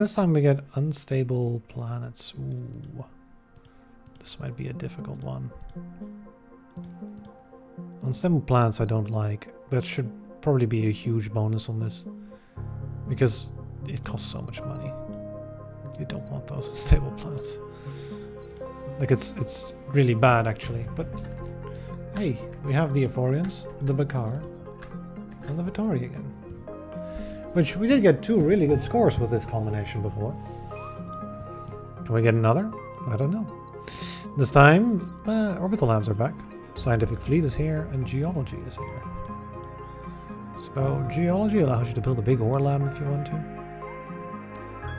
This time we get unstable planets. Ooh. This might be a difficult one. Unstable planets I don't like. That should probably be a huge bonus on this. Because it costs so much money. You don't want those unstable planets. Like it's really bad actually. But hey, we have the Ephorians, the Baqar, and the Vittori again. Which we did get 2 really good scores with this combination before. Can we get another? I don't know. This time, the orbital labs are back. Scientific fleet is here, and geology is here. So, geology allows you to build a big ore lab if you want to.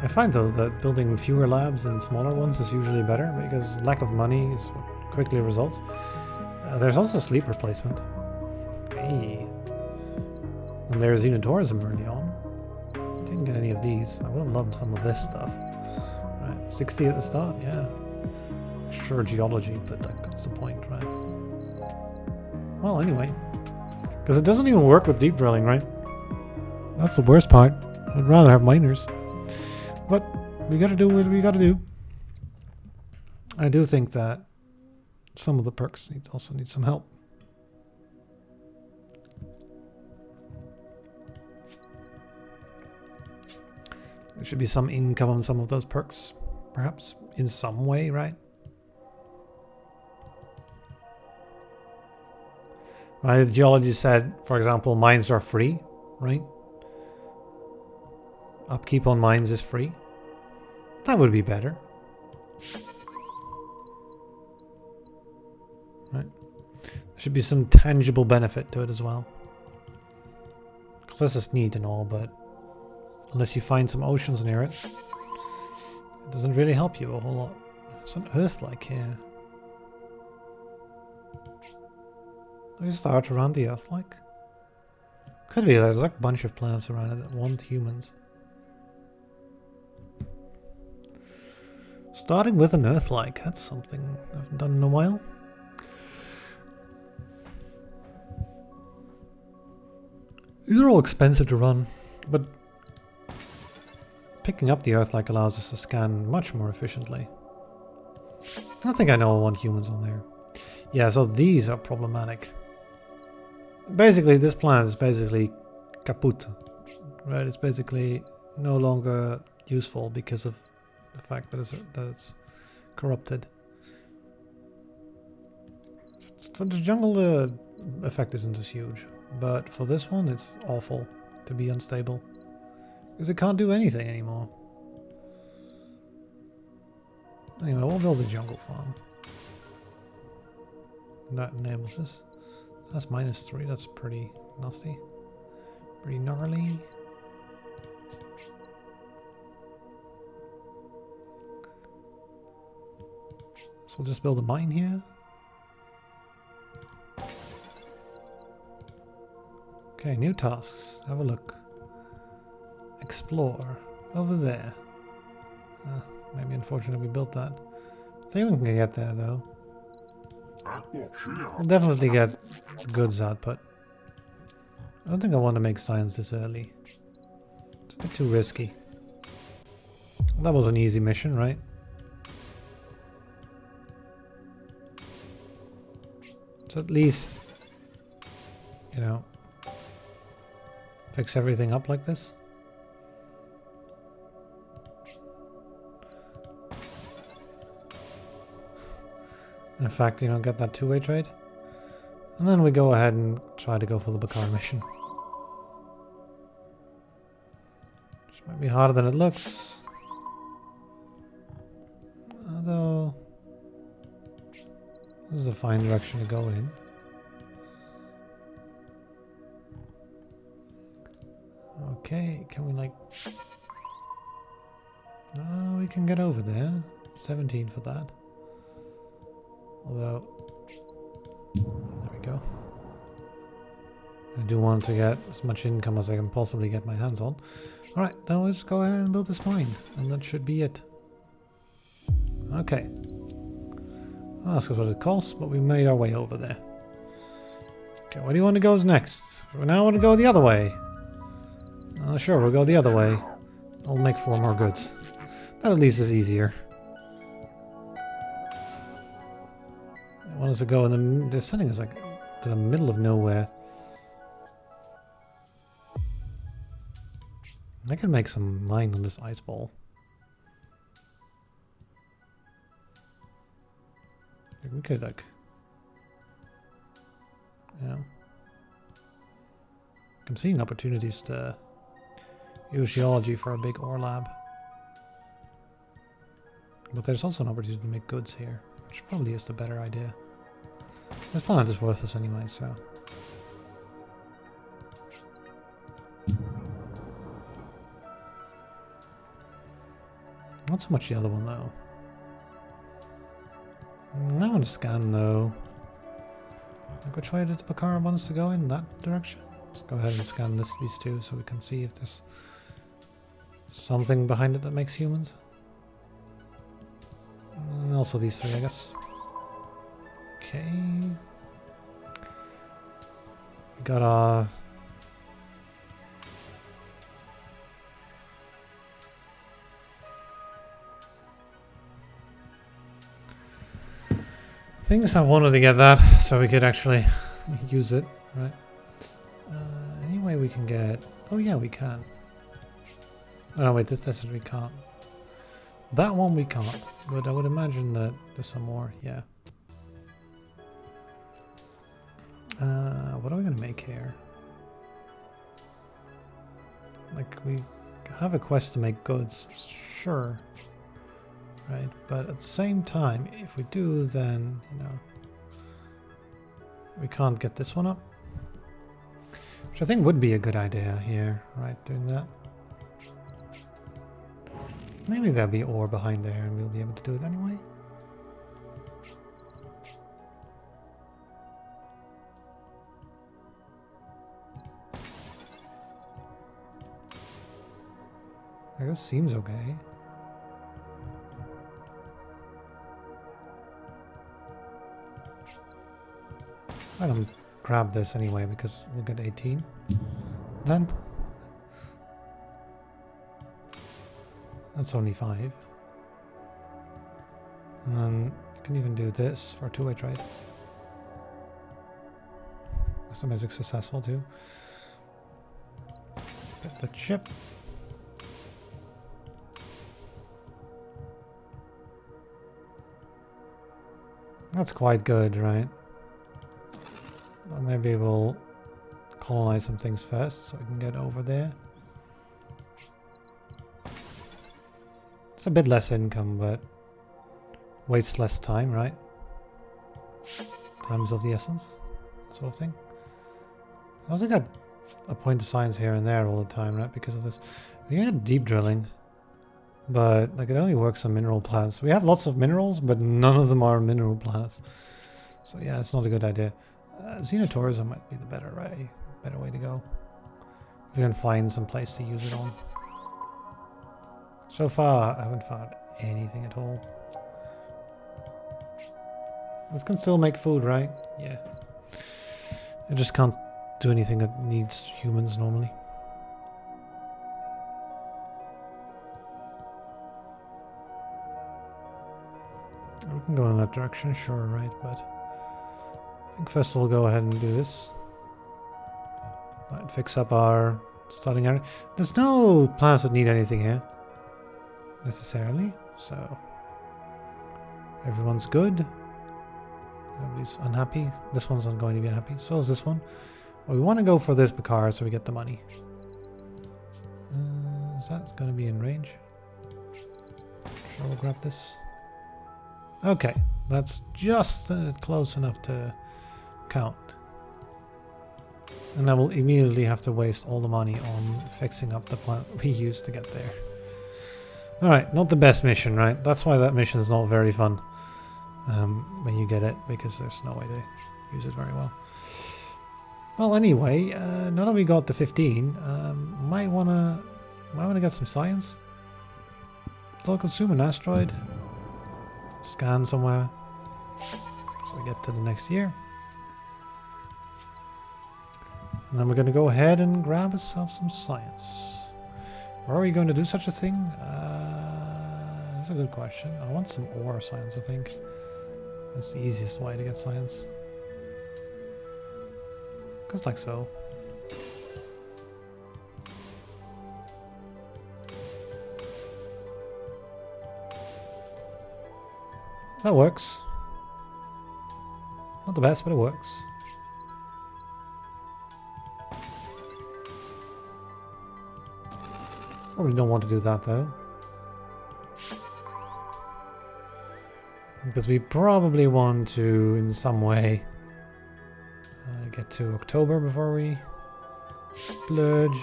I find though that building fewer labs and smaller ones is usually better, because lack of money is what quickly results. There's also sleep replacement. Hey. And there's unitourism early on. Didn't get any of these. I would have loved some of this stuff. Right, 60 at the start, yeah. Sure, geology, but like, what's the point, right? Well, anyway. Because it doesn't even work with deep drilling, right? That's the worst part. I'd rather have miners. But we gotta do what we gotta do. I do think that some of the perks also need some help. There should be some income on some of those perks, perhaps, in some way, right? Right, the geology said, for example, mines are free, right? Upkeep on mines is free. That would be better. Right. There should be some tangible benefit to it as well. Because this is neat and all, but unless you find some oceans near it, it doesn't really help you a whole lot. It's an Earth-like here. Do we start around the Earth-like? Could be, there's like a bunch of planets around it that want humans. Starting with an Earth-like, that's something I haven't done in a while. These are all expensive to run, but picking up the Earth-like allows us to scan much more efficiently. I don't think I know I want humans on there. Yeah, so these are problematic. Basically, this planet is basically kaput. Right, it's basically no longer useful because of the fact that it's corrupted. For the jungle, the effect isn't as huge. But for this one, it's awful to be unstable. Because it can't do anything anymore. Anyway, we'll build a jungle farm. That enables this. That's -3, that's pretty nasty. Pretty gnarly. So we'll just build a mine here. Okay, new tasks. Have a look. Explore. Over there. Maybe unfortunately we built that. I think we can get there though. We'll definitely get goods output. I don't think I want to make science this early. It's a bit too risky. That was an easy mission, right? So at least, you know, fix everything up like this. In fact, you know, get that two-way trade. And then we go ahead and try to go for the Baqar mission. Which might be harder than it looks. Although, this is a fine direction to go in. Okay, can we like... Oh, we can get over there. 17 for that. Although, there we go. I do want to get as much income as I can possibly get my hands on. Alright, then let's go ahead and build this mine. And that should be it. Okay. I'll ask us what it costs, but we made our way over there. Okay, where do you want to go next? We now want to go the other way. Sure, we'll go the other way. I'll make 4 more goods. That at least is easier. I want us to go in the... This setting is like to the middle of nowhere. I can make some mine on this ice ball. Like, we could like... Yeah. I'm seeing opportunities to use geology for a big ore lab. But there's also an opportunity to make goods here, which probably is the better idea. This planet is worthless anyway, so... Not so much the other one, though. I want to scan, though. Like, which way did the Baqar want us to go? In that direction? Let's go ahead and scan these two so we can see if there's something behind it that makes humans. And also these 3, I guess. Okay. We got our... things I wanted to get that so we could actually use it, right? Any way we can get... Oh yeah, we can. Oh no, wait, this we can't. That one we can't, but I would imagine that there's some more, yeah. What are we gonna make here? Like, we have a quest to make goods, sure. Right, but at the same time, if we do, then, you know, we can't get this one up. Which I think would be a good idea here, right, doing that. Maybe there'll be ore behind there and we'll be able to do it anyway. I guess seems okay. I'm gonna grab this anyway because we'll get 18 then. That's only 5. And then you can even do this for 2-way trade. This is successful too. Get the chip. That's quite good, right? Well, maybe we'll colonize some things first so we can get over there. It's a bit less income, but wastes less time, right? Times of the essence, sort of thing. I also got a point of science here and there all the time, right? Because of this. We can get deep drilling, but like it only works on mineral planets. We have lots of minerals, but none of them are mineral planets. So yeah, it's not a good idea. Xenotourism might be the better way to go. You can find some place to use it on. So far, I haven't found anything at all. This can still make food, right? Yeah. I just can't do anything that needs humans normally. We can go in that direction, sure, right? But I think first we'll go ahead and do this. Right, fix up our starting area. There's no planets that need anything here, necessarily, so everyone's good. Everybody's unhappy. This one's not going to be unhappy. So is this one. Well, we want to go for this Baqar so we get the money. Is that going to be in range? Sure, we'll grab this. Okay, that's just close enough to count. And I will immediately have to waste all the money on fixing up the plant we used to get there. Alright, not the best mission, right? That's why that mission is not very fun when you get it, because there's no way to use it very well. Well, anyway, now that we got the 15, might wanna get some science. So I'll consume an asteroid, scan somewhere, so we get to the next year. And then we're gonna go ahead and grab ourselves some science. Or are we going to do such a thing? That's a good question. I want some ore science, I think. That's the easiest way to get science. Just like so. That works. Not the best, but it works. Probably don't want to do that though. Because we probably want to, in some way, get to October before we splurge.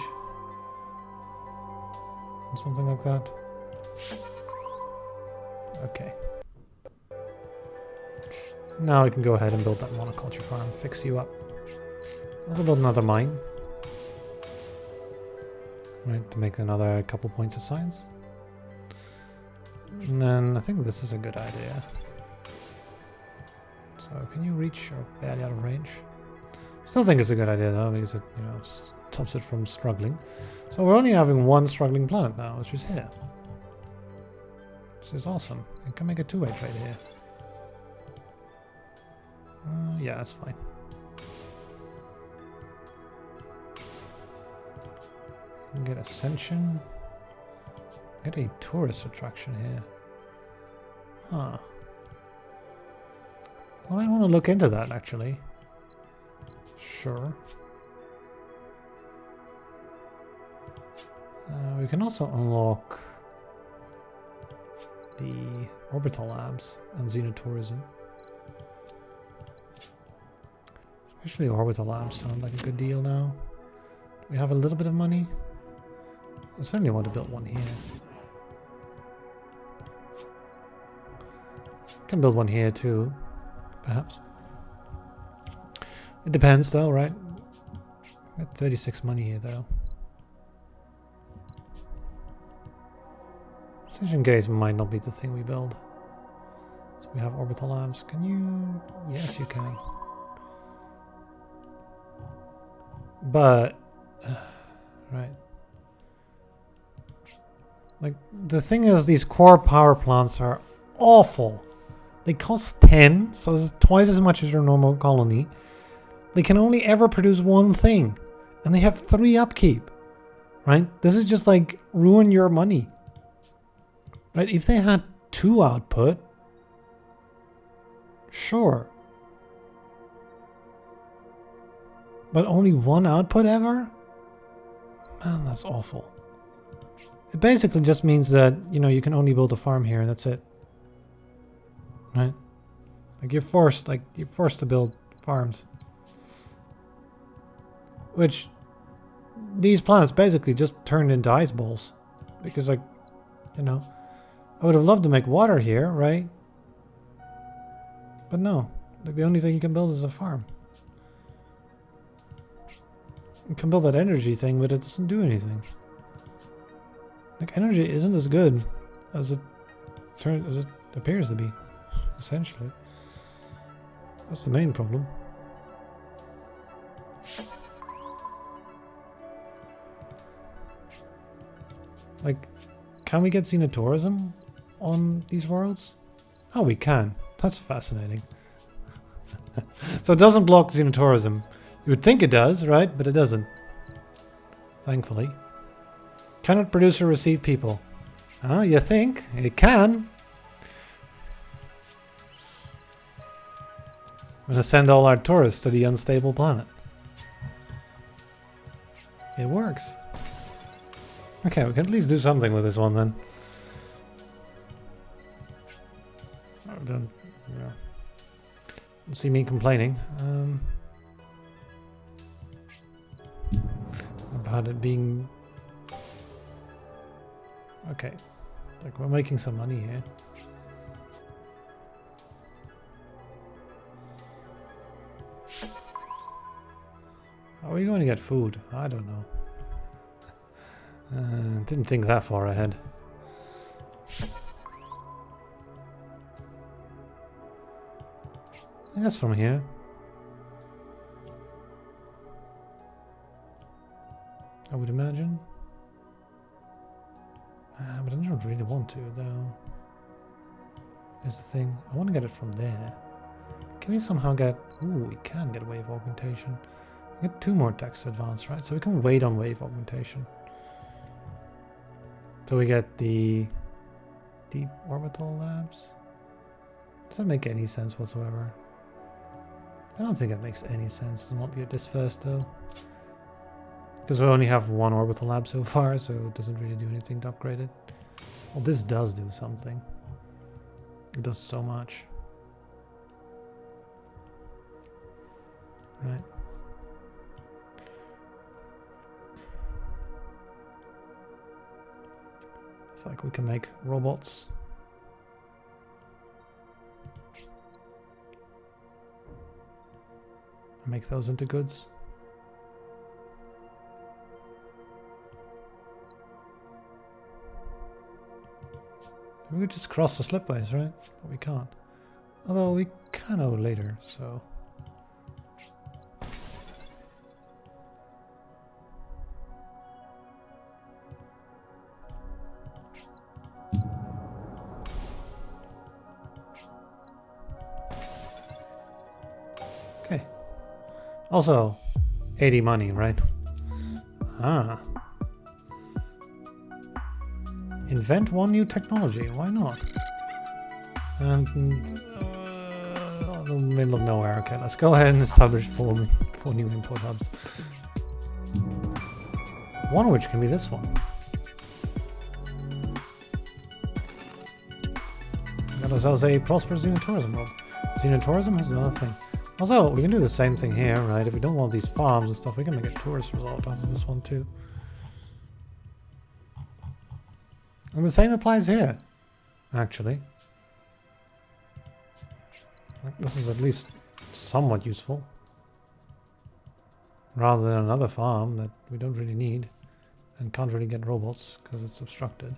Or something like that. Okay. Now we can go ahead and build that monoculture farm, fix you up. Let's build another mine. Right, to make another couple points of science. And then I think this is a good idea. So can you reach or barely out of range? Still think it's a good idea though, because it, you know, stops it from struggling. So we're only having one struggling planet now, which is here. Which is awesome. You can make a two-way trade here. Yeah, that's fine. You can get ascension. Get a tourist attraction here. Huh. Well, I want to look into that actually. Sure. We can also unlock the orbital labs and xenotourism. Especially orbital labs sound like a good deal now. Do we have a little bit of money? I certainly want to build one here. Can build one here too, perhaps. It depends though, right? Got 36 money here though. Precision gaze might not be the thing we build. So we have orbital labs. Can you? Yes, you can. But, right. Like, the thing is, these core power plants are awful. They cost 10, so it's twice as much as your normal colony. They can only ever produce one thing. And they have 3 upkeep. Right? This is just like, ruin your money. Right? If they had 2 output, sure. But only 1 output ever? Man, that's awful. It basically just means that, you know, you can only build a farm here and that's it. Right? Like you're forced to build farms. Which these planets basically just turned into ice balls. Because, like, you know, I would have loved to make water here, right? But no. Like, the only thing you can build is a farm. You can build that energy thing, but it doesn't do anything. Like, energy isn't as good as it appears to be, essentially. That's the main problem. Like, can we get xenotourism on these worlds? Oh, we can. That's fascinating. So it doesn't block xenotourism. You would think it does, right? But it doesn't. Thankfully. Cannot produce or receive people. Oh, you think? It can. We're gonna send all our tourists to the unstable planet. It works. Okay, we can at least do something with this one then. Don't see me complaining. About it being... Okay. Like, we're making some money here. How are we going to get food? I don't know. Didn't think that far ahead. I guess from here. I would imagine. though. Here's the thing. I want to get it from there. Can we somehow get... Ooh, we can get wave augmentation. We get 2 more text advance, right? So we can wait on wave augmentation. So we get the deep orbital labs. Does that make any sense whatsoever? I don't think it makes any sense to not get this first though. Because we only have 1 orbital lab so far, so it doesn't really do anything to upgrade it. Well, this does do something. It does so much. Right. It's like we can make robots. Make those into goods. We could just cross the slipways, right? But we can't. Although we can later, so... Okay. Also, 80 money, right? Ah. Invent 1 new technology, why not? And the middle of nowhere. Okay, let's go ahead and establish 4 new import hubs. One of which can be this one. Got ourselves a prosperous xenotourism hub. Xenotourism has done a thing. Also, we can do the same thing here, right? If we don't want these farms and stuff, we can make a tourist resort after this one too. And the same applies here, actually. This is at least somewhat useful. Rather than another farm that we don't really need and can't really get robots because it's obstructed.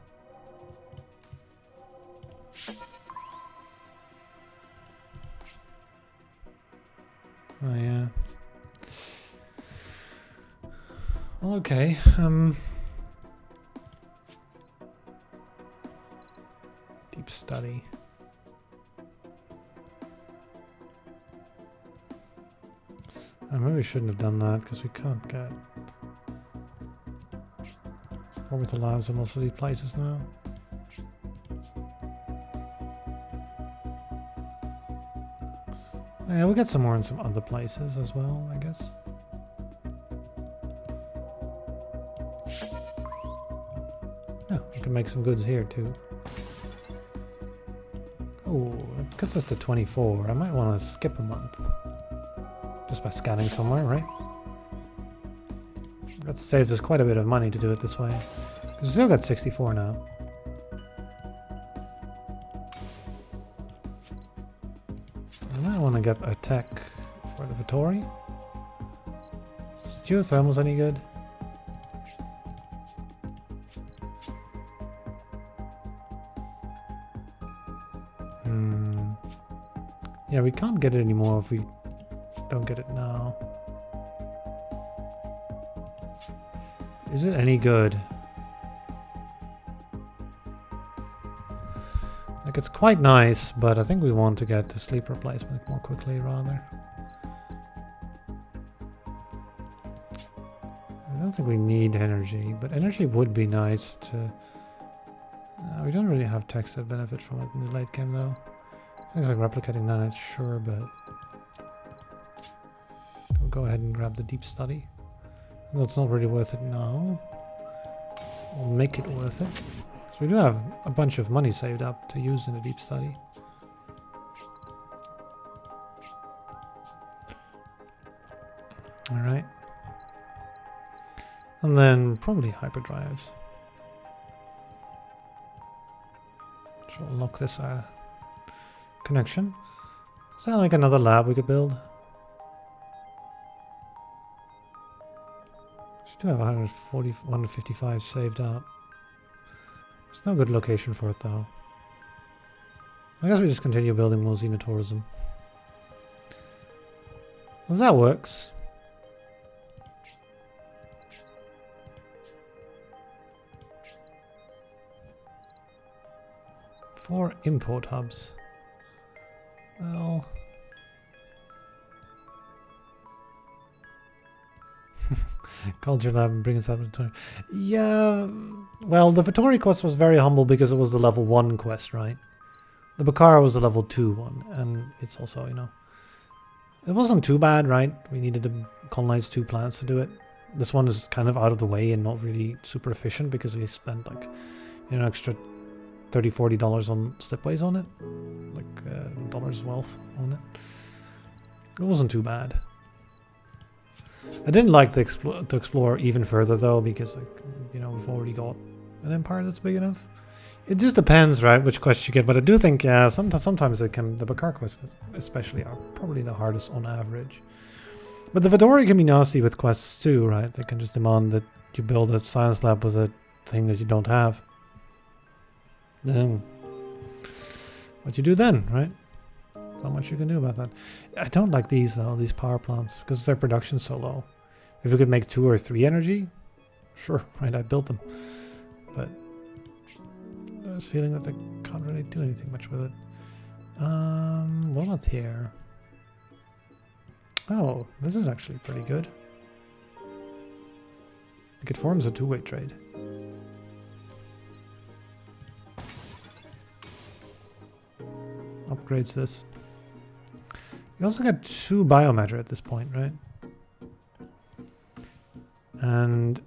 Oh yeah. Well, okay. Deep study. Maybe we shouldn't have done that because we can't get orbital labs in most of these places now. Yeah, we'll get some more in some other places as well, I guess. Yeah, we can make some goods here too. Oh, it gets us to 24. I might want to skip a month. Just by scanning somewhere, right? That saves us quite a bit of money to do it this way. We still got 64 now. I might want to get a tech for the Vittori. Is geothermal's any good? Yeah, we can't get it anymore if we don't get it now. Is it any good? Like, it's quite nice, but I think we want to get the sleep replacement more quickly, rather. I don't think we need energy, but energy would be nice to... we don't really have techs that benefit from it in the late game, though. Things like replicating nanites, sure, but... we'll go ahead and grab the deep study. Though it's not really worth it now. We'll make it worth it. So we do have a bunch of money saved up to use in the deep study. Alright. And then probably hyperdrives. Which will unlock this connection. Is that like another lab we could build? We do have 155 saved up. There's no good location for it though. I guess we just continue building more xenotourism. Well, that works. 4 import hubs. Well... Culture lab and bring us up to... Yeah... Well, the Vittori quest was very humble because it was the level 1 quest, right? The Baqar was the level 2 one, and it's also, you know... It wasn't too bad, right? We needed to colonize 2 planets to do it. This one is kind of out of the way and not really super efficient because we spent like, you know, extra $30-40 on Slipways on it. Like dollars wealth on it. It wasn't too bad. I didn't like to explore even further though because, like, you know, we've already got an empire that's big enough. It just depends, right, which quest you get. But I do think, yeah, sometimes the Baqar quests especially are probably the hardest on average. But the Vittori can be nasty with quests too, right? They can just demand that you build a science lab with a thing that you don't have. Then what you do then, right? Not much you can do about that. I don't like these though, these power plants, because their production's so low. If we could make 2 or 3 energy, sure, right, I'd build them. But I was feeling that they can't really do anything much with it. What about here? Oh, this is actually pretty good. Like, it forms a 2-way trade. Upgrades this. You also get 2 biomatter at this point, right? And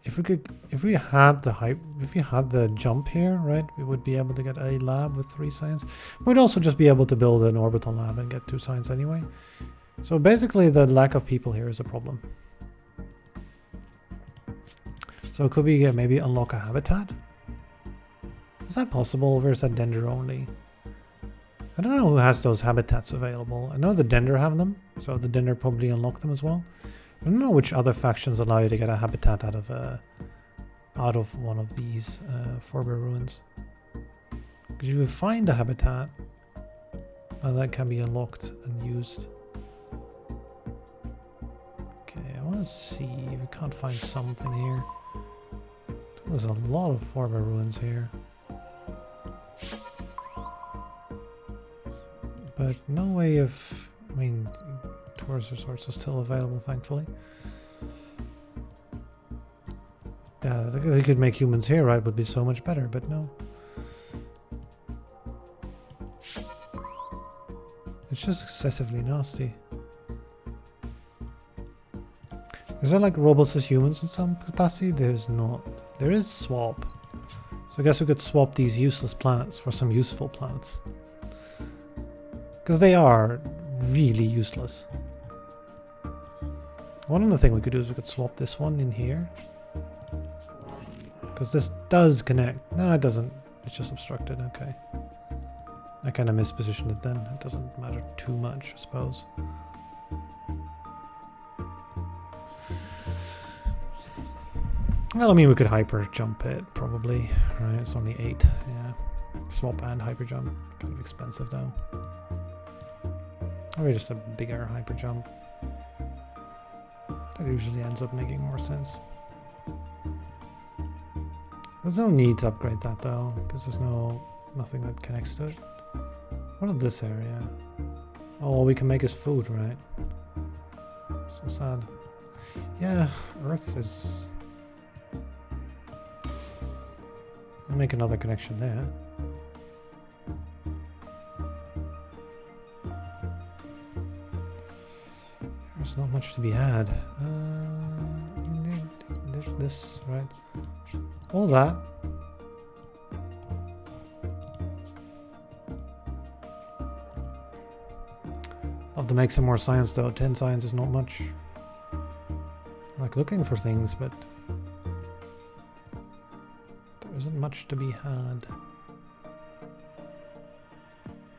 if we had the jump here, right, we would be able to get a lab with 3 science. We'd also just be able to build an orbital lab and get 2 science anyway. So basically the lack of people here is a problem. So could we maybe unlock a habitat? Is that possible, or is that Dender only? I don't know who has those habitats available. I know the Dender have them, so the Dender probably unlock them as well. I don't know which other factions allow you to get a habitat out of one of these Forber ruins. Because if you find a habitat, that can be unlocked and used. Okay, I want to see if we can't find something here. There's a lot of Forber ruins here. But no way of... I mean, tourist resorts are still available, thankfully. Yeah, I think they could make humans here, right? Would be so much better, but no. It's just excessively nasty. Is there like robots as humans in some capacity? There's not. There is swap. So I guess we could swap these useless planets for some useful planets. Because they are really useless. One other thing we could do is we could swap this one in here. Because this does connect. No, it doesn't. It's just obstructed. Okay. I kind of mispositioned it then. It doesn't matter too much, I suppose. Well, I mean, we could hyper jump it, probably. Right, it's only 8. Yeah. Swap and hyper jump. Kind of expensive, though. Or just a bigger hyper jump. That usually ends up making more sense. There's no need to upgrade that though, because there's nothing that connects to it. What of this area? Oh, all we can make is food, right? So sad. Yeah, Earth is... I'll make another connection there. There's not much to be had. This, right? All that. I'll have to make some more science though. 10 science is not much. I'm like looking for things, but there isn't much to be had.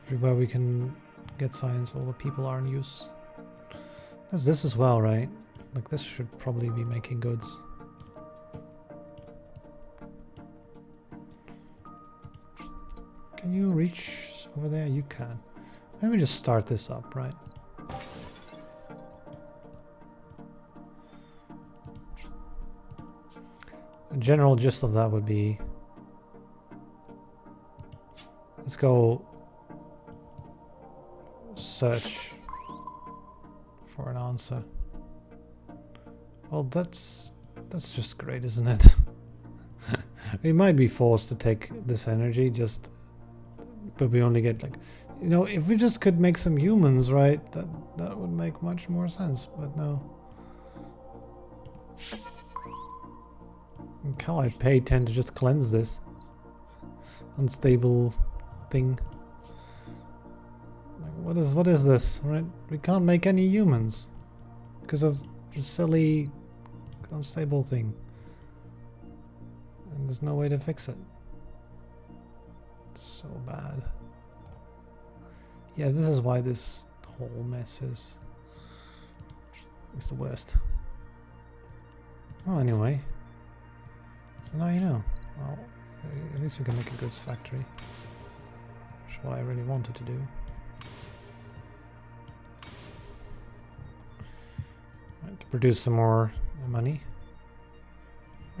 Everywhere we can get science, all the people are in use. There's this as well, right? Like this should probably be making goods. Can you reach over there? You can. Maybe just start this up, right? The general gist of that would be Let's go search for an answer. Well, that's just great, isn't it? We might be forced to take this energy, but we only get like, you know, if we just could make some humans, right? That would make much more sense. But no. And Cal I pay 10 to just cleanse this unstable thing. Like, what is this? Right? We can't make any humans because of the silly unstable thing. And there's no way to fix it. It's so bad. Yeah, this is why this whole mess is the worst. Well, anyway. So now you know. Well, at least we can make a goods factory. Which is what I really wanted to do. Right, to produce some more money.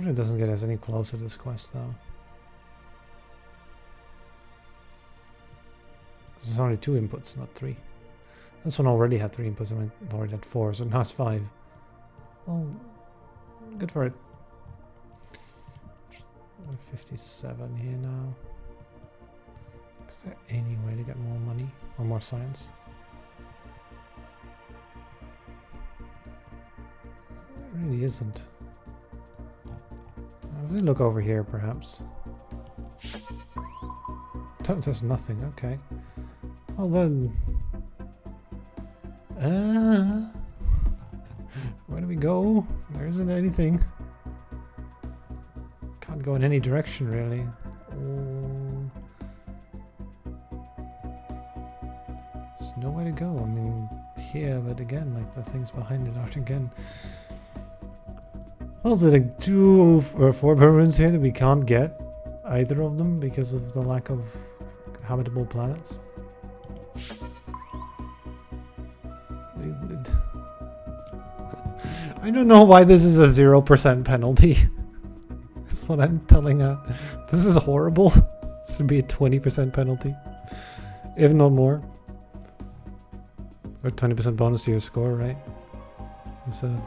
It doesn't get us any closer to this quest though. There's only 2 inputs, not 3. This one already had 3 inputs and it already had 4, so now it's 5. Well, good for it. 57 here now. Is there any way to get more money or more science? There really isn't. If we look over here, perhaps. There's nothing. Okay. Well then. Where do we go? There isn't anything. Can't go in any direction, really. There's nowhere to go. I mean, here, but again, like the things behind it aren't again. Well, is it a 2 or 4 permanents here that we can't get either of them because of the lack of habitable planets? I don't know why this is a 0% penalty. That's what I'm telling her. This is horrible. This should be a 20% penalty, if not more. Or 20% bonus to your score, right? Instead of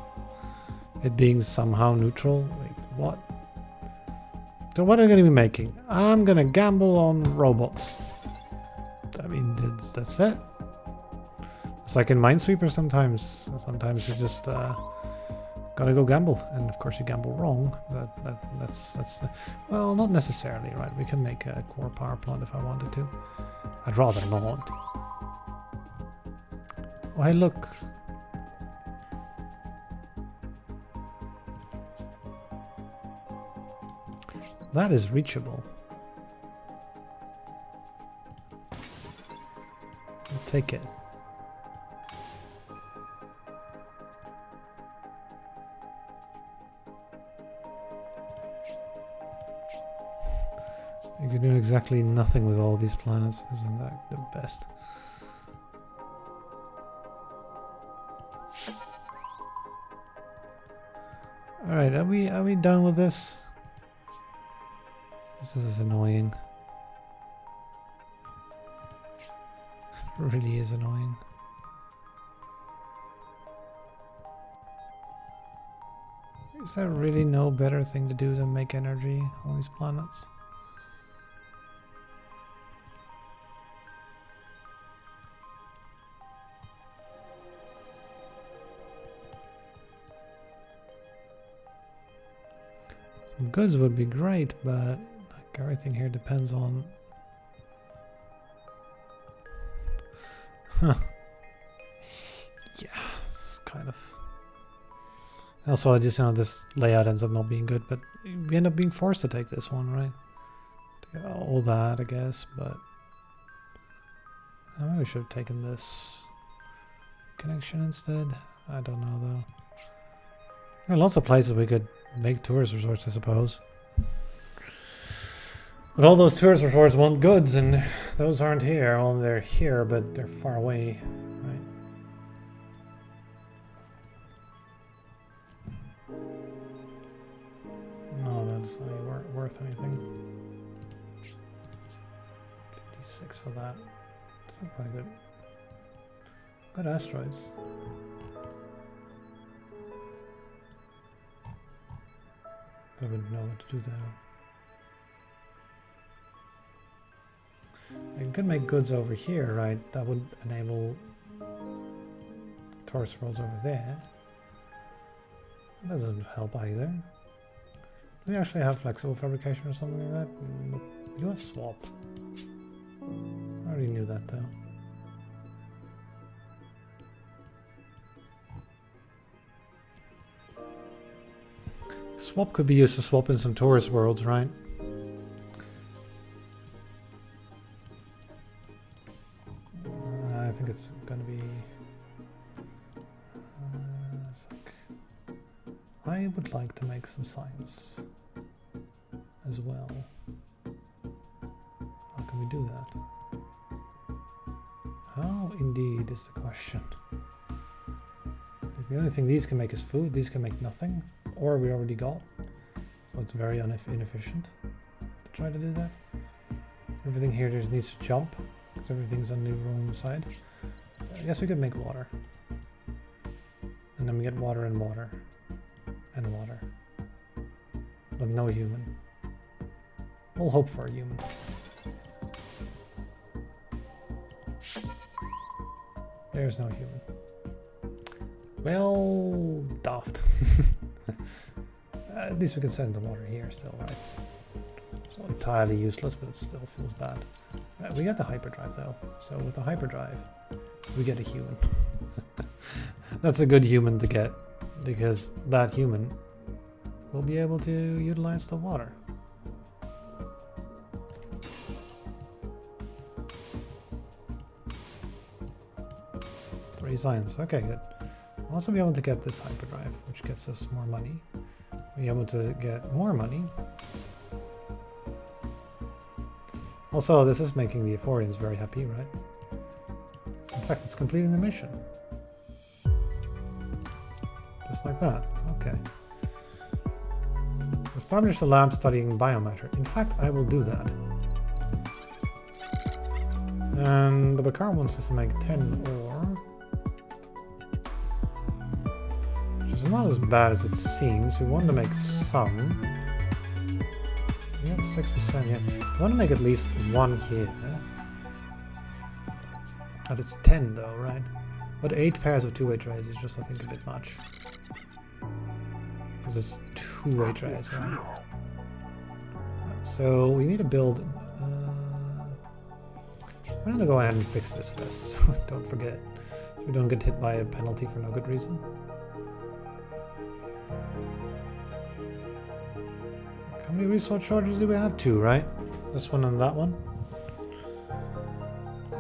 it being somehow neutral. Like, what? So what am I going to be making? I'm going to gamble on robots. I mean, that's it. It's like in Minesweeper sometimes. Sometimes you just gotta go gamble. And of course you gamble wrong. That's the... Well, not necessarily, right? We can make a core power plant if I wanted to. I'd rather not. Oh, hey, look. That is reachable. I'll take it. You can do exactly nothing with all these planets. Isn't that the best? Alright, are we done with this? This is annoying. It really is annoying. Is there really no better thing to do than make energy on these planets? Goods would be great, but like everything here depends on... Huh. Yeah, it's kind of... Also, I just know this layout ends up not being good, but we end up being forced to take this one, right? To get all that, I guess, but... Maybe we should have taken this connection instead. I don't know, though. There are lots of places we could make tourist resorts, I suppose. But all those tourist resorts want goods, and those aren't here. Well, they're here, but they're far away, right? No, that's not worth anything. P6 for that. It's not quite good. Good asteroids. I wouldn't know what to do there. I could make goods over here, right? That would enable tourist worlds over there. That doesn't help either. Do we actually have flexible fabrication or something like that? Nope. We do have swap. I already knew that though. Swap could be used to swap in some tourist worlds, right? I think it's going to be... I would like to make some science as well. How can we do that? How indeed is the question. Like the only thing these can make is food, these can make nothing, or we already got. So it's very inefficient to try to do that. Everything here just needs to jump, because everything's on the wrong side. I guess we could make water. And then we get water and water. And water. But no human. We'll hope for a human. There's no human. Well, daft. At least we can send the water here still, right? It's not entirely useless, but it still feels bad. We get the hyperdrive though. So with the hyperdrive, we get a human. That's a good human to get, because that human will be able to utilize the water. Three science. Okay, good. We'll also be able to get this hyperdrive, which gets us more money. We'll be able to get more money. Also, this is making the Euphorians very happy, right? In fact, it's completing the mission. Just like that. Okay. Establish a lab studying biomatter. In fact, I will do that. And the Baqar wants us to make 10 ore. Which is not as bad as it seems. We want to make some. We got 6% yet. We want to make at least one here. And it's 10 though, right? But 8 pairs of two-way trays is just, I think, a bit much. Because it's two-way trays, right? So we need to build... I'm gonna go ahead and fix this first, so don't forget. So we don't get hit by a penalty for no good reason. How many resource charges do we have? 2, right? This one and that one.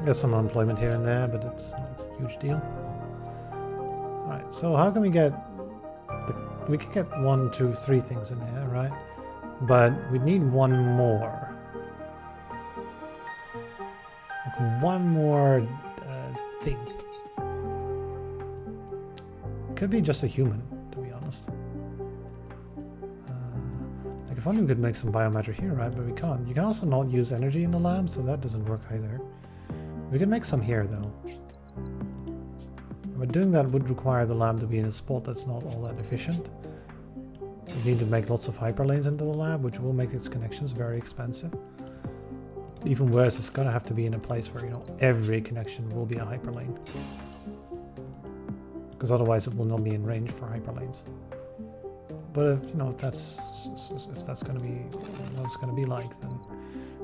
There's some unemployment here and there, but it's not a huge deal. Alright, so how can we get... We could get 1, 2, 3 things in here, right? But we need one more. Like one more thing. Could be just a human, to be honest. Like if only we could make some biomatter here, right? But we can't. You can also not use energy in the lab, so that doesn't work either. We can make some here, though. But doing that would require the lab to be in a spot that's not all that efficient. We need to make lots of hyperlanes into the lab, which will make its connections very expensive. Even worse, it's going to have to be in a place where, you know, every connection will be a hyperlane. Because otherwise it will not be in range for hyperlanes. But if, you know, if that's going to be what it's going to be like, then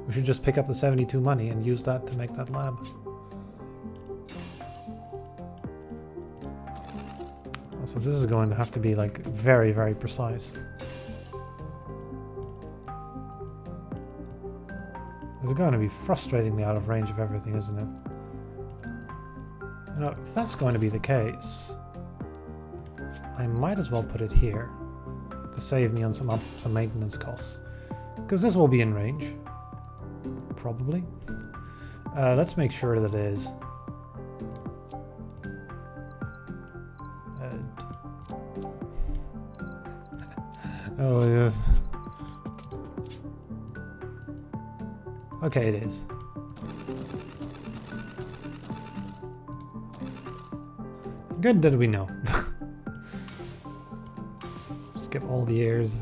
we should just pick up the 72 money and use that to make that lab. So this is going to have to be like very, very precise. It's going to be frustratingly out of range of everything, isn't it? You know, if that's going to be the case, I might as well put it here to save me on some maintenance costs. Because this will be in range. Probably. Let's make sure that it is. Oh, yes. Okay, it is. Good that we know. Skip all the years.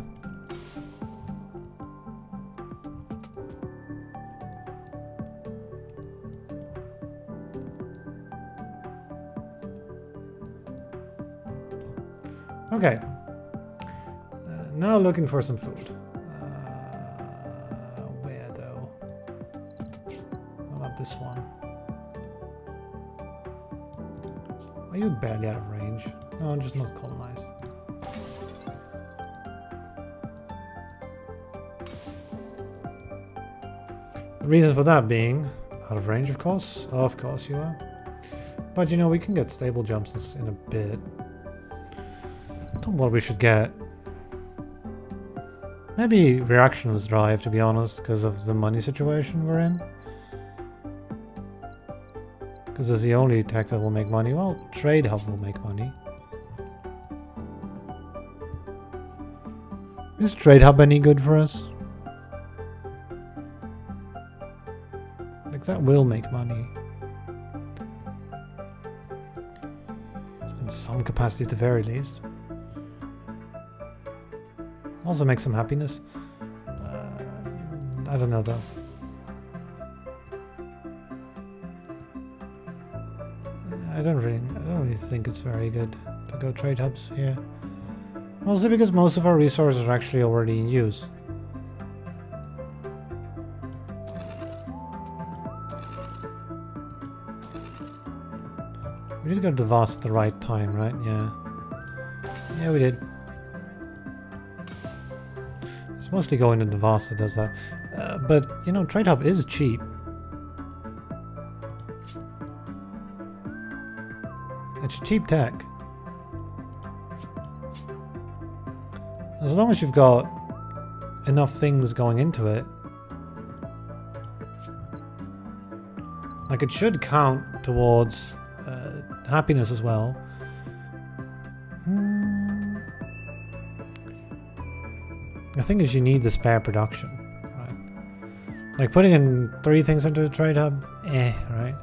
Okay. Now looking for some food. Where though? How about this one? Are you barely out of range? No, I'm just not colonized. The reason for that being out of range, of course. Of course you are. But you know, we can get stable jumps in a bit. Don't know what we should get. Maybe reactions drive, to be honest, because of the money situation we're in. Because it's the only tech that will make money. Well, trade hub will make money. Is trade hub any good for us? Like, that will make money. In some capacity at the very least. Also make some happiness. I don't know though. I don't really think it's very good to go trade hubs here. Mostly because most of our resources are actually already in use. We did go to Vast at the right time, right? Yeah. Yeah, we did. It's mostly going to Vast that does that. But, you know, trade hub is cheap. It's cheap tech. As long as you've got enough things going into it. Like, it should count towards happiness as well. The thing is, you need the spare production, right? Like, putting in 3 things into a trade hub, right?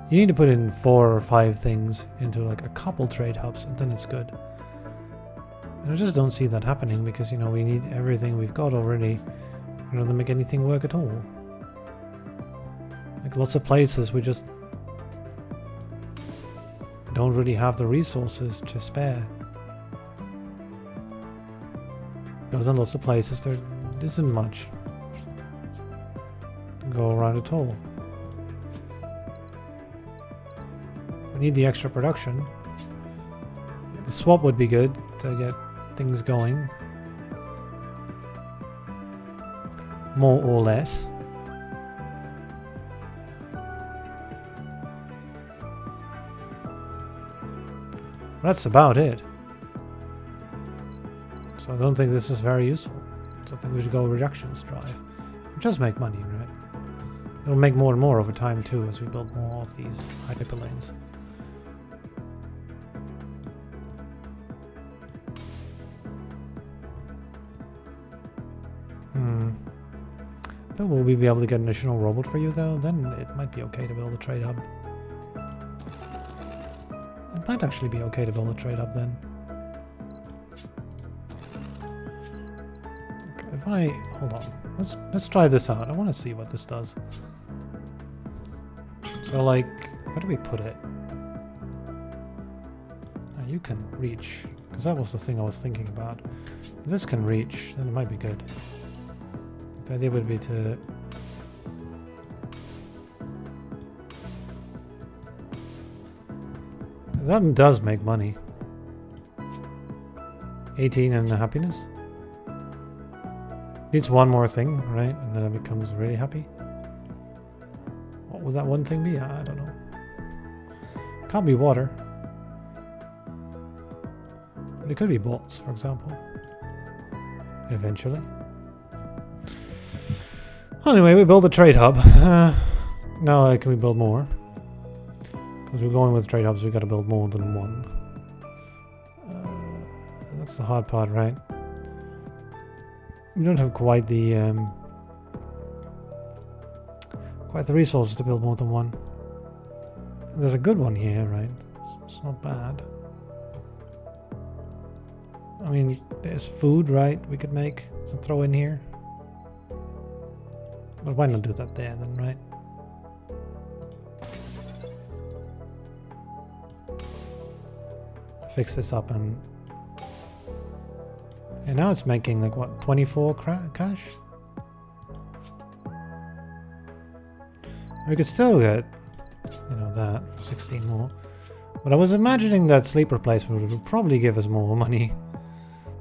You need to put in 4 or 5 things into like a couple trade hubs, and then it's good. And I just don't see that happening because, you know, we need everything we've got already in order to make anything work at all. Like, lots of places we just don't really have the resources to spare. Because in lots of places there isn't much to go around at all. We need the extra production. The swap would be good to get things going. More or less. That's about it. So I don't think this is very useful. So I think we should go reductions drive. Just make money, right? It'll make more and more over time too as we build more of these hyperlanes. Will we be able to get an additional robot for you though? Then it might be okay to build a trade hub. It might actually be okay to build a trade hub then. Okay, if I hold on, let's try this out. I want to see what this does. So like, where do we put it? Oh, you can reach, because that was the thing I was thinking about. If this can reach, then it might be good. The idea would be to that does make money. 18 and happiness. Needs one more thing, right? And then it becomes really happy. What would that one thing be? I don't know. Can't be water. It could be bots, for example. Eventually. Anyway, we build a trade hub. Now can we build more? Because we're going with trade hubs, we got to build more than one. That's the hard part, right? We don't have quite the resources to build more than one. There's a good one here, right? It's not bad. I mean, there's food, right? We could make and throw in here. But why not do that there then, right? Fix this up and now it's making like what, 24 cash? We could still get, you know, that 16 more. But I was imagining that sleep replacement would probably give us more money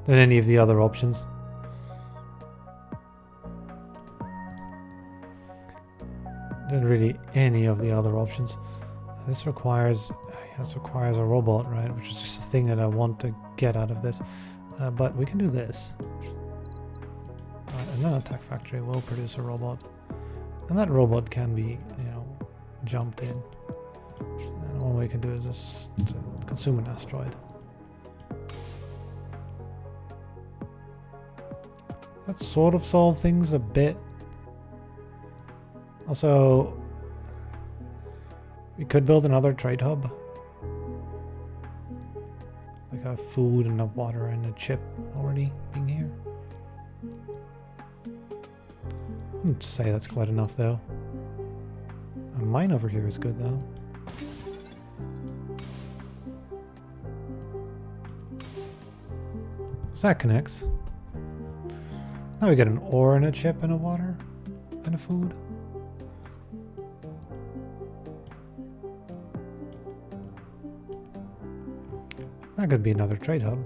than any of the other options. Than really any of the other options. This requires a robot, right? Which is just a thing that I want to get out of this. But we can do this. And then Attack Factory will produce a robot. And that robot can be, you know, jumped in. And all we can do is just consume an asteroid. That sort of solve things a bit. Also, we could build another trade hub. Like a food and a water and a chip already being here. I wouldn't say that's quite enough though. A mine over here is good though. So that connects. Now we get an ore and a chip and a water and a food. That could be another trade hub.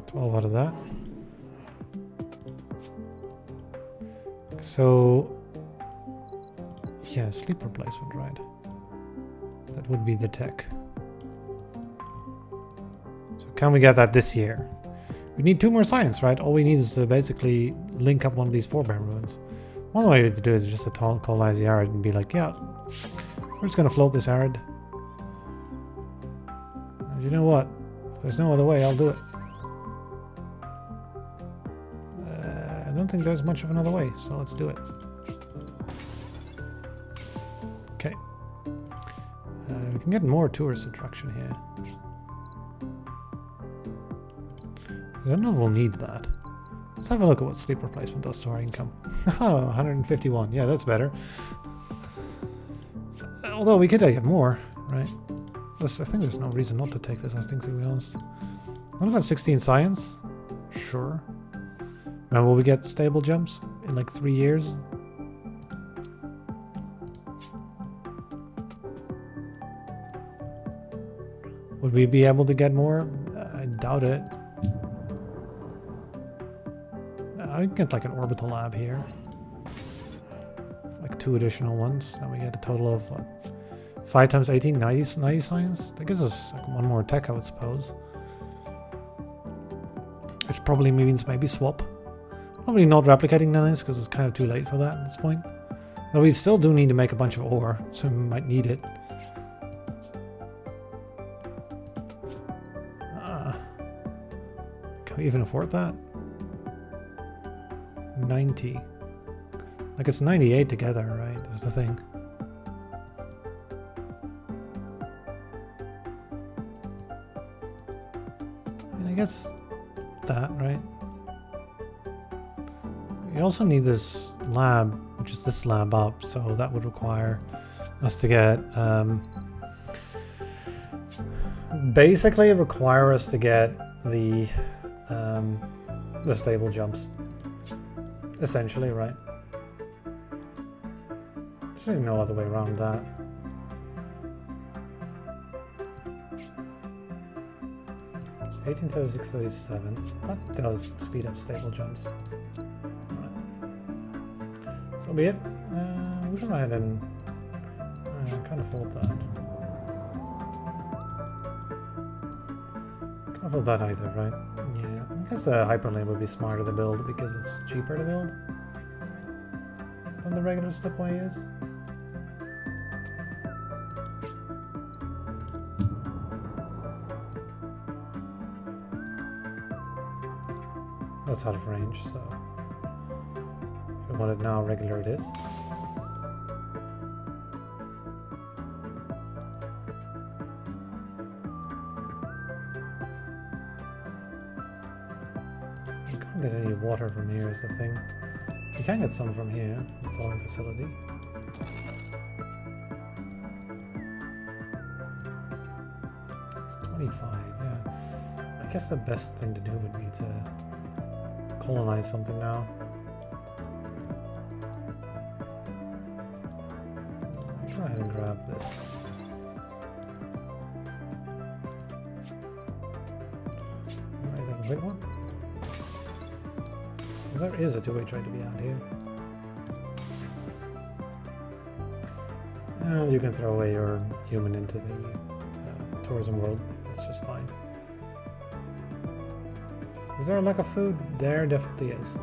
$12 out of that. So, yeah, sleep replacement, right? That would be the tech. So can we get that this year? We need 2 more science, right? All we need is to basically link up one of these forebear ruins. One way to do it is just to colonize the arid and be like, yeah, we're just going to float this arid. And you know what? If there's no other way, I'll do it. I don't think there's much of another way, so let's do it. Okay. We can get more tourist attraction here. I don't know if we'll need that. Let's have a look at what sleep replacement does to our income. Oh, 151. Yeah, that's better. Although we could get more, right? I think there's no reason not to take this, I think, to be honest. What about 16 science? Sure. Now, will we get stable jumps in like 3 years? Would we be able to get more? I doubt it. I can get like an orbital lab here. Like 2 additional ones. Then we get a total of what? 5 times 18, 90 science? That gives us like 1 more tech, I would suppose. Which probably means maybe swap. Probably not replicating none of this because it's kind of too late for that at this point. Though we still do need to make a bunch of ore, so we might need it. Can we even afford that? 90. Like it's 98 together, right? That's the thing. And I guess that, right? We also need this lab, which is this lab up, so that would require us to get basically require us to get the stable jumps. Essentially, right? There's really no other way around that. $1836.37. That does speed up stable jumps. Right. So be it. We'll go ahead and can't afford that. Can't afford that either, right? Yeah, I guess a hyperlane would be smarter to build because it's cheaper to build than the regular slipway is. That's out of range, so if I want it now, regular it is. water from here is the thing. You can get some from here, the thawing facility. It's 25, yeah. I guess the best thing to do would be to colonize something now. Go ahead and grab this. Alright, wait, what? There is a two-way trade to be had here. And you can throw away your human into the tourism world. That's just fine. Is there a lack of food? There definitely is.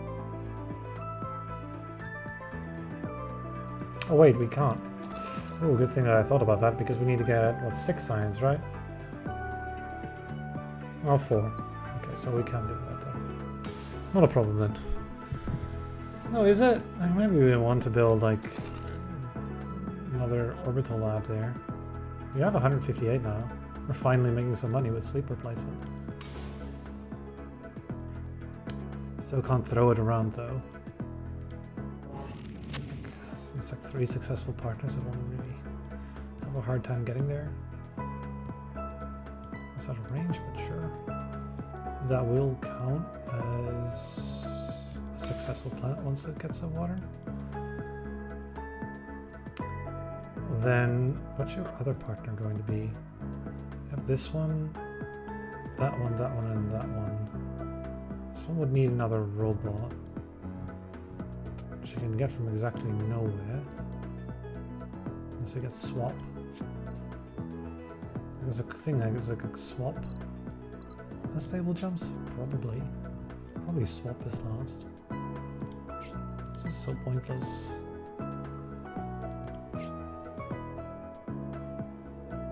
Oh wait, we can't. Oh, good thing that I thought about that, because we need to get, what, 6 science, right? Oh, 4. Okay, so we can do that then. Not a problem then. No, is it? Maybe we want to build, like, another orbital lab there. We have 158 now. We're finally making some money with sleep replacement. Still can't throw it around, though. It's like 3 successful partners. I won't really have a hard time getting there. It's out of range, but sure. That will count as a successful planet once it gets some water. Then, what's your other partner going to be? You have this one, and that one. This one would need another robot, which you can get from exactly nowhere, unless it gets swapped. There's a thing like there's like a swap. Unstable jumps? Probably. Probably swap is last. This is so pointless.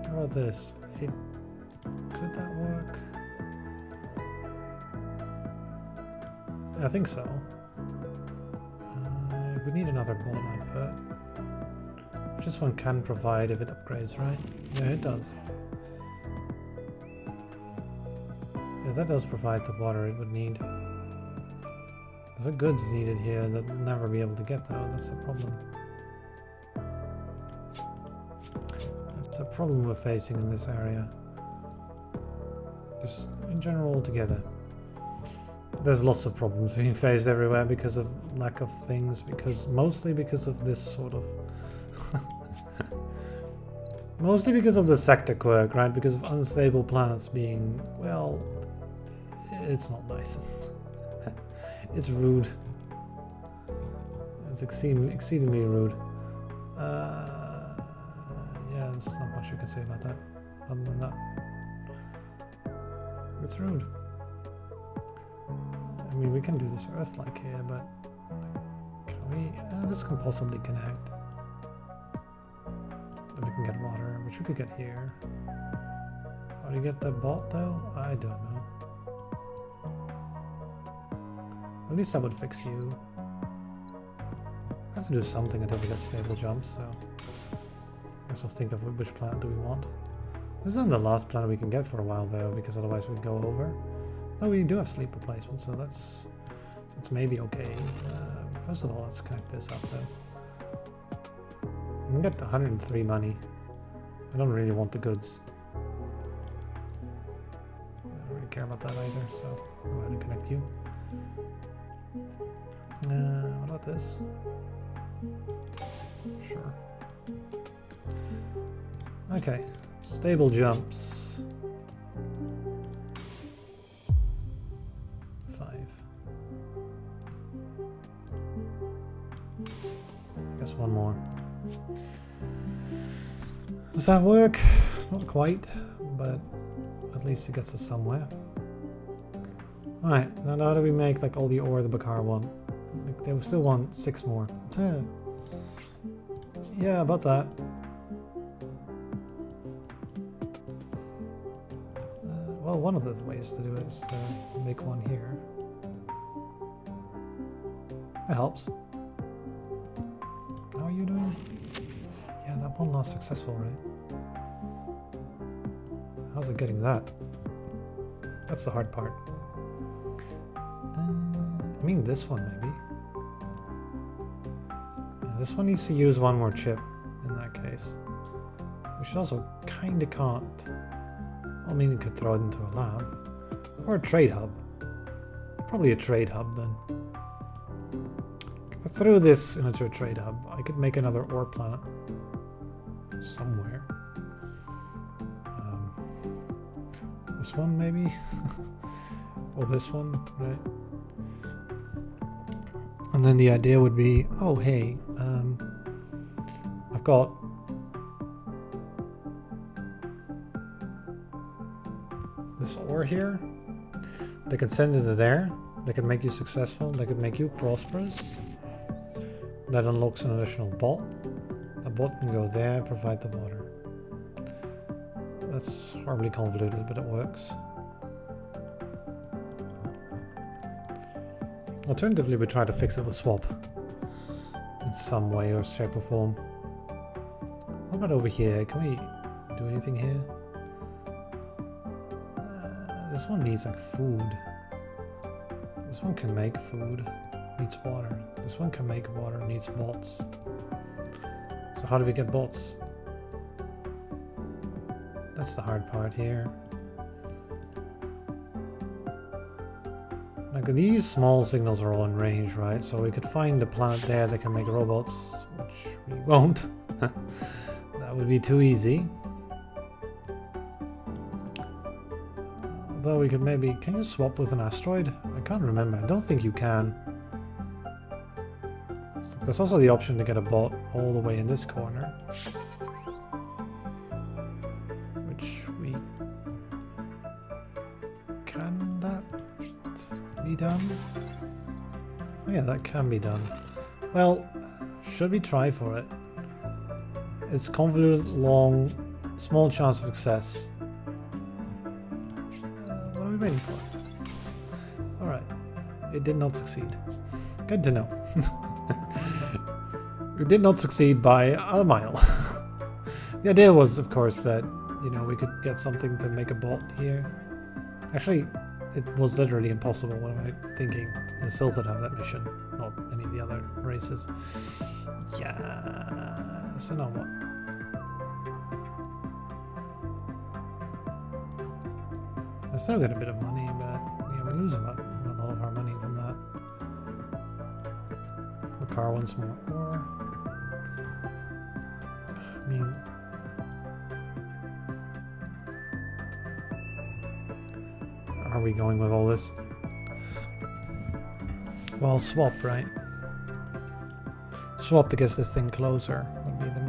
How about this? Could that work? I think so. We need another ball output. Which this one can provide if it upgrades, right? Yeah, it does. Yeah, that does provide the water it would need. There's a goods needed here that we'll never be able to get though, that's the problem. That's the problem we're facing in this area. Just in general altogether. There's lots of problems being faced everywhere because of lack of things, mostly because of this sort of mostly because of the sector quirk, right? Because of unstable planets being, well, it's not nice. It's rude. It's exceedingly rude. Yeah, there's not much you can say about that, other than that. It's rude. I mean, we can do this Earth-like here, but can we? This can possibly connect. But we can get water, which we could get here. How do you get the bot, though? I don't know. At least that would fix you. I have to do something until we get stable jumps, so I guess I'll think of which planet do we want. This isn't the last planet we can get for a while, though, because otherwise we'd go over. Though we do have sleep replacement, so it's maybe okay. First of all, let's connect this up, though. We can get 103 money. I don't really want the goods. I don't really care about that either, so go ahead and connect you. What about this? Sure. Okay, stable jumps. 5. I guess one more. Does that work? Not quite, but at least it gets us somewhere. Alright, now how do we make like all the ore the Baqar want? Like, they still want 6 more. Yeah, about that. Well, one of the ways to do it is to make one here. That helps. How are you doing? Yeah, that one last successful, right? How's it getting that? That's the hard part. I mean, this one maybe. Yeah, this one needs to use one more chip in that case. Which also kinda can't. I mean, you could throw it into a lab. Or a trade hub. Probably a trade hub then. If I threw this into a trade hub, I could make another ore planet. Somewhere. This one maybe? Or this one, right? And then the idea would be, oh hey, I've got this ore here. They can send it to there. They can make you successful. They could make you prosperous. That unlocks an additional bot. A bot can go there, provide the water. That's horribly convoluted, but it works. Alternatively, we try to fix it with swap. In some way or shape or form. What about over here? Can we do anything here? This one needs like food. This one can make food. Needs water. This one can make water. Needs bots. So how do we get bots? That's the hard part here. Like these small signals are all in range, right? So we could find a planet there that can make robots, which we won't. That would be too easy. Although we could maybe... Can you swap with an asteroid? I can't remember. I don't think you can. So there's also the option to get a bot all the way in this corner. Which we... Can that be done? Oh yeah, that can be done. Well, should we try for it? It's convoluted, long, small chance of success. What are we waiting for? Alright. It did not succeed. Good to know. It did not succeed by a mile. The idea was, of course, that, you know, we could get something to make a bot here. Actually, it was literally impossible. What am I thinking? The Sylph that have that mission, not any of the other races. Yeah. So now what? I still get a bit of money, but yeah, we lose a lot of our money from that. Baqar wants more ore. I mean, are we going with all this? Well, swap, right? Swap to get this thing closer would be the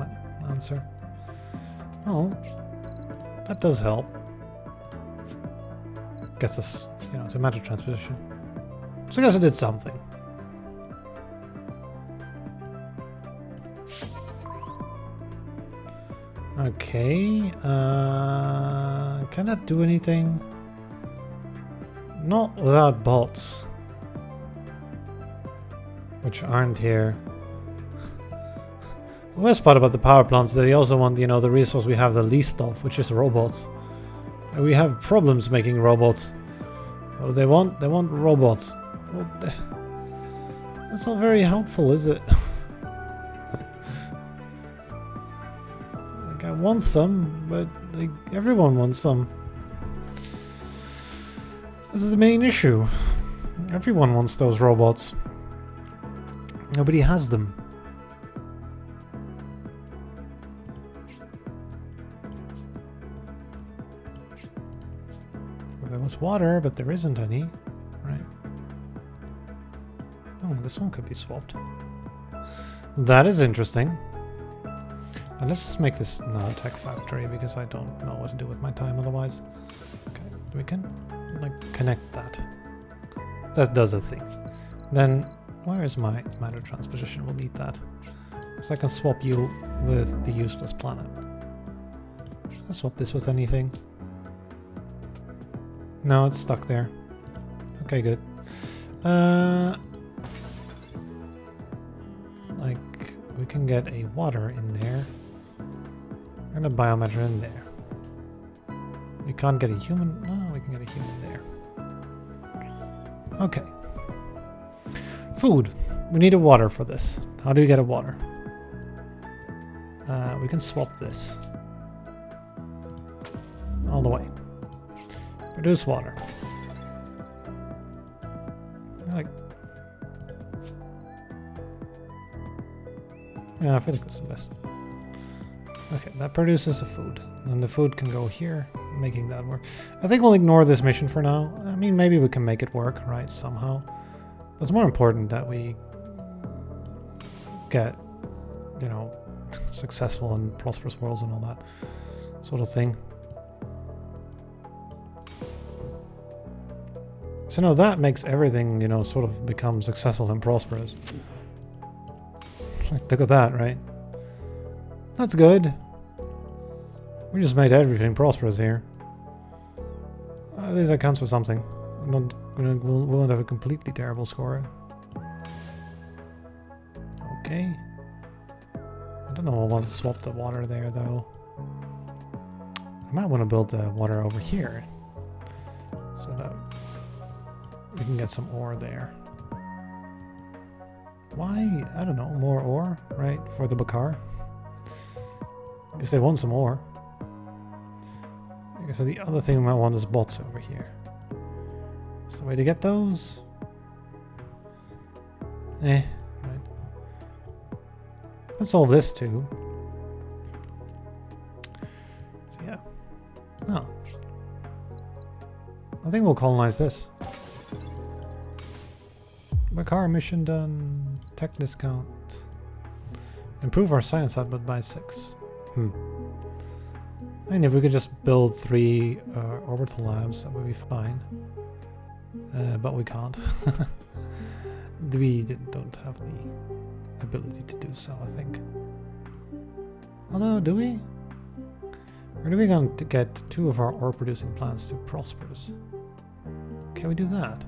answer. Well, that does help. Gets us, you know, to matter transposition. So I guess it did something. Okay. Can that do anything? Not without bots. Which aren't here. The worst part about the power plants is that they also want, you know, the resource we have the least of, which is robots. And we have problems making robots. What do they want? They want robots. Well, that's not very helpful, is it? Like, I want some, but like, everyone wants some. This is the main issue. Everyone wants those robots. Nobody has them. Well, there was water, but there isn't any. Right. Oh, this one could be swapped. That is interesting. And let's just make this nanotech factory because I don't know what to do with my time otherwise. Okay, we can like connect that. That does a thing. Then where is my matter transposition? We'll need that. So I can swap you with the useless planet. I'll swap this with anything. No, it's stuck there. Okay, good. Like, we can get a water in there. And a biomatter in there. We can't get a human. No, we can get a human there. Okay. Food. We need a water for this. How do you get a water? We can swap this. All the way. Produce water. Like, yeah, I feel like that's the best. Okay, that produces the food. And the food can go here, making that work. I think we'll ignore this mission for now. I mean, maybe we can make it work, right, somehow. But it's more important that we get, you know, successful and prosperous worlds and all that sort of thing. So now that makes everything, you know, sort of become successful and prosperous. Look at that, right? That's good. We just made everything prosperous here. At least that counts for something. We won't have a completely terrible score. Okay. I don't know, I want to swap the water there, though. I might want to build the water over here. So that we can get some ore there. Why? I don't know, more ore, right? For the Baqar. I guess they want some ore. I guess the other thing we might want is bots over here. Is the way to get those? Right. Let's solve this too. So yeah. Oh. I think we'll colonize this. Baqar mission done. Tech discount. Improve our science output by 6. I mean, if we could just build 3 orbital labs, that would be fine. But we can't. We don't have the ability to do so, I think. Although, do we? Or do we going to get 2 of our ore producing plants to prosperous? Can we do that?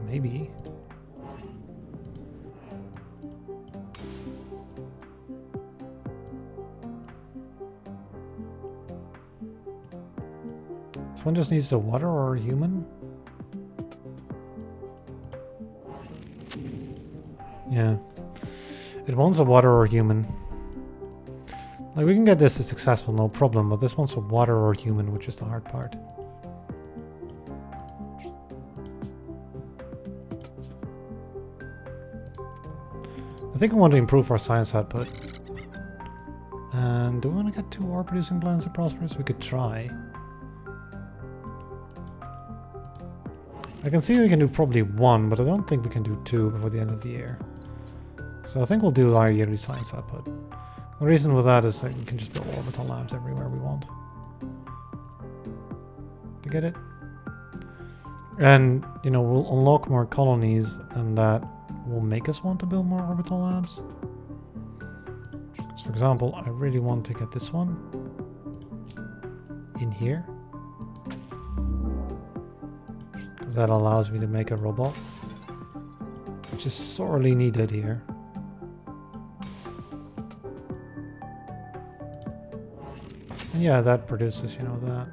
Maybe. This one just needs the water or a human? Yeah. It wants a water or human. Like, we can get this successful, no problem, but this wants a water or human, which is the hard part. I think we want to improve our science output. And do we want to get 2 ore producing plants to prosperous? We could try. I can see we can do probably 1, but I don't think we can do 2 before the end of the year. So I think we'll do our yearly science output. The reason with that is that we can just build orbital labs everywhere we want. To get it? And, you know, we'll unlock more colonies, and that will make us want to build more orbital labs. So for example, I really want to get this one in here. Because that allows me to make a robot. Which is sorely needed here. And yeah, that produces, you know, that.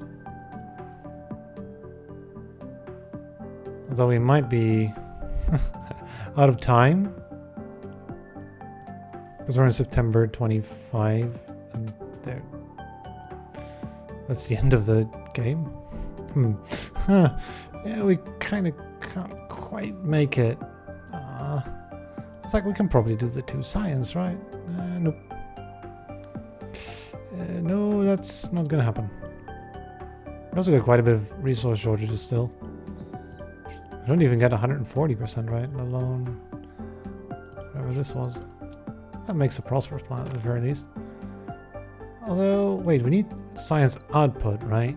Although we might be out of time. Because we're in September 25 and there. That's the end of the game. Yeah, we kind of can't quite make it. It's like we can probably do the 2 science, right? Nope. No, that's not gonna happen. We also got quite a bit of resource shortages still. I don't even get 140%, right? Let alone whatever this was. That makes a prosperous planet at the very least. Although, wait, we need science output, right?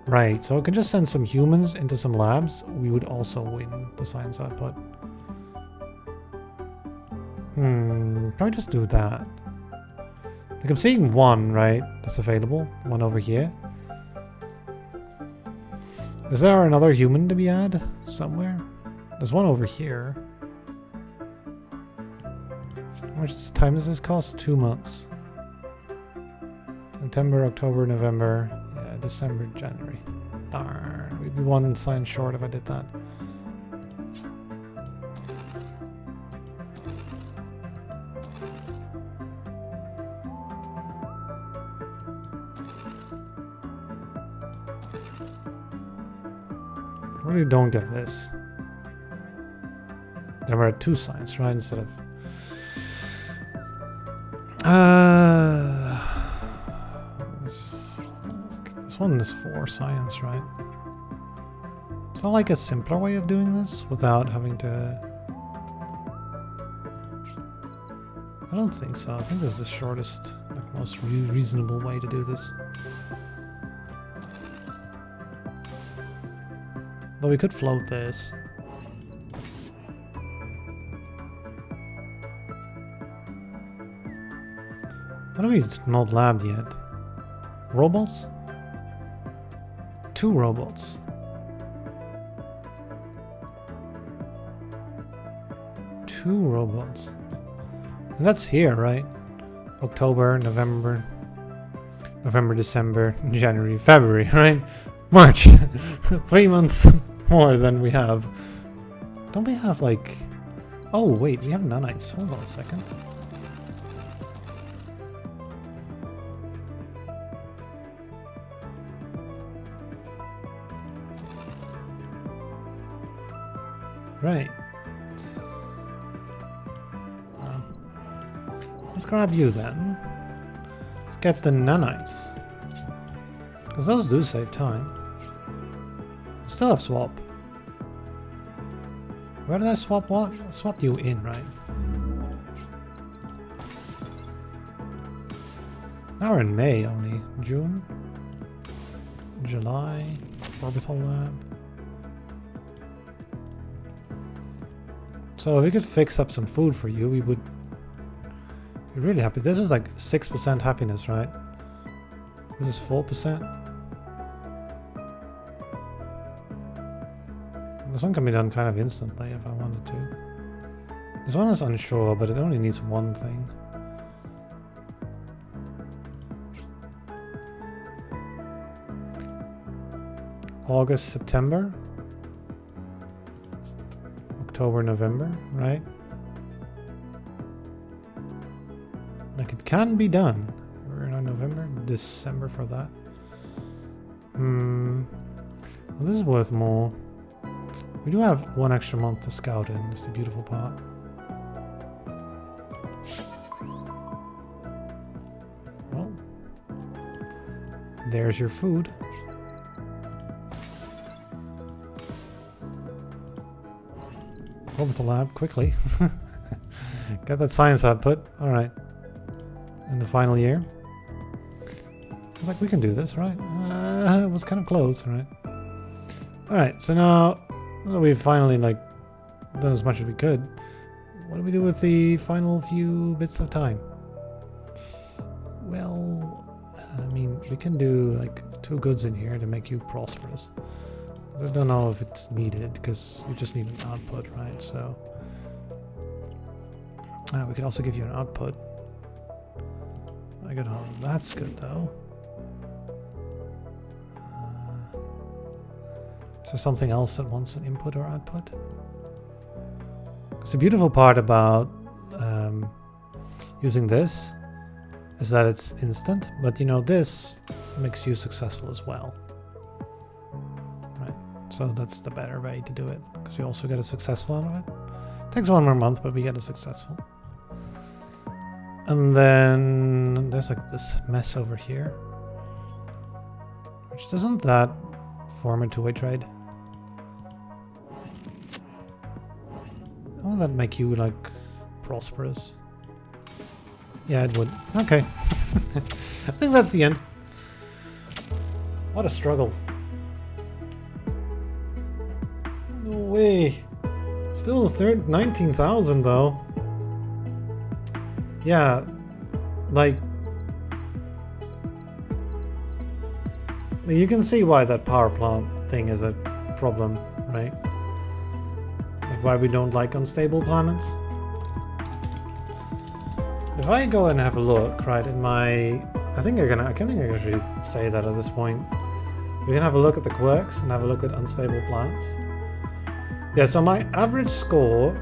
Right, so I can just send some humans into some labs. We would also win the science output. Can we just do that? Like, I'm seeing 1, right? That's available. 1 over here. Is there another human to be had somewhere? There's 1 over here. How much time does this cost? 2 months. September, October, November, yeah, December, January. Darn. We'd be 1 science short if I did that. Really don't get this. Then we're at 2 science, right? Instead of... this one is 4 science, right? It's not like a simpler way of doing this without having to... I don't think so. I think this is the shortest, like most reasonable way to do this. Though we could float this. What are we not labbed yet? Robots? 2 robots. Two robots. And that's here, right? October, November, December, January, February, right? March. 3 months more than we have. Don't we have like... Oh, wait, we have nanites. Hold on a second. Right. Let's grab you then. Let's get the nanites. Because those do save time. Still have swap. Where did I swap what? I swapped you in, right? Now we're in May only. June? July? Orbital lab? So if we could fix up some food for you, we would be really happy. This is like 6% happiness, right? This is 4%. This one can be done kind of instantly if I wanted to. This one is unsure, but it only needs one thing. August, September. October, November, right? Like it can be done. We're in November, December for that. Well, this is worth more. We do have 1 extra month to scout in. It's the beautiful part. Well, there's your food. Over to the lab quickly. Get that science output. All right. In the final year. It's like we can do this, right? It was kind of close, right? All right. So now that we've finally like done as much as we could, what do we do with the final few bits of time? Well, I mean, we can do like 2 goods in here to make you prosperous. I don't know if it's needed because you just need an output, right? So we could also give you an output. I got home. That's good though. Is there something else that wants an input or output? Because the beautiful part about using this is that it's instant, but you know this makes you successful as well. So that's the better way to do it, because we also get a successful out of it. Takes 1 more month, but we get a successful. And then there's like this mess over here, which doesn't that form a 2-way trade? Won't that make you like prosperous? Yeah, it would. Okay. I think that's the end. What a struggle. No way. Still the third 19,000 though. Yeah, like you can see why that power plant thing is a problem, right? Like why we don't like unstable planets. If I go and have a look, right, in my, I think I can actually say that at this point. We can have a look at the quirks and have a look at unstable planets. Yeah, so my average score,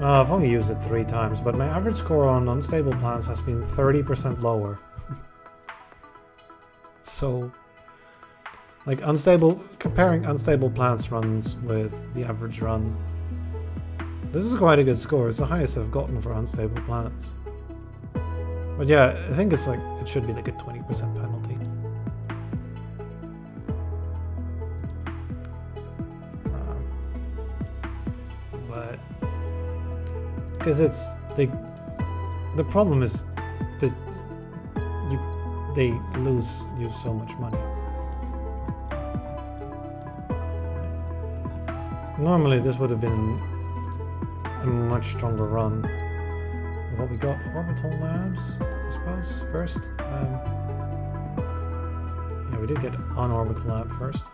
I've only used it 3 times, but my average score on unstable planets has been 30% lower. So, like comparing unstable planets runs with the average run, this is quite a good score. It's the highest I've gotten for unstable planets. But yeah, I think it's like, it should be like a 20% penalty. But because it's the problem is that they lose you so much money. Normally this would have been a much stronger run. What we got, orbital labs, I suppose, first. Yeah, we did get an orbital lab first.